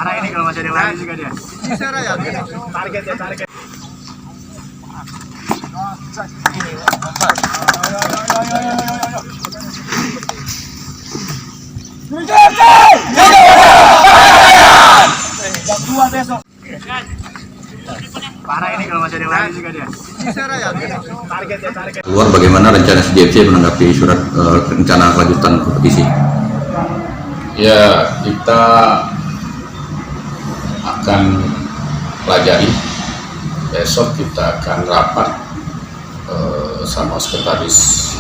Parah ini kalau masih ada yang lain juga dia. Bisa ya. Target ya, target. Jam 2 besok. Parah ini kalau masih ada yang lain juga dia. Bisa ya. Target ya, target. Keluar bagaimana rencana SDFC menanggapi surat rencana kelanjutan kompetisi? Ya, kita akan pelajari. Besok kita akan rapat sama sekretaris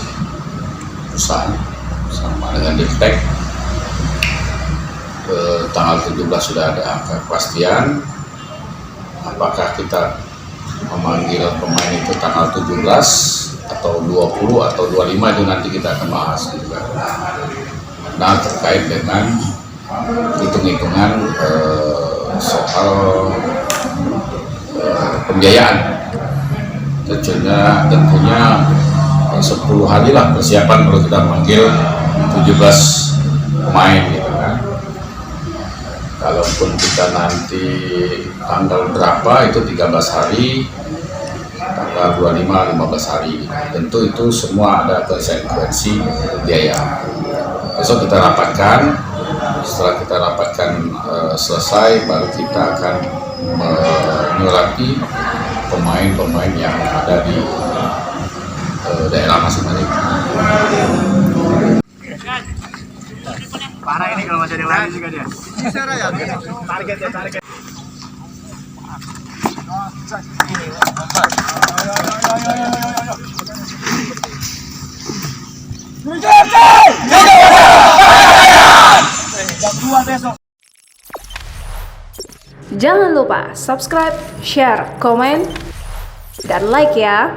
perusahaan sama dengan Diktek. Tanggal 17 sudah ada angka kepastian. Apakah kita memanggil pemain itu tanggal 17 atau 20 atau 25 itu nanti kita akan bahas juga. Nah, terkait dengan hitung-hitungan soal pembiayaan, tentunya 10 hari lah persiapan kalau kita memanggil 17 pemain gitu kan. Kalaupun kita nanti tanggal berapa itu 13 hari, tanggal 25 15 hari, tentu itu semua ada konsekuensi biaya. Besok kita rapatkan, setelah kita rapatkan selesai, baru kita akan menyurati pemain-pemain yang ada di daerah masing-masing. Parah ini kalau masih ada yang lain juga dia. Bisa ya. Target ya, target. Jam 2 besok. Jangan lupa subscribe, share, komen, dan like ya.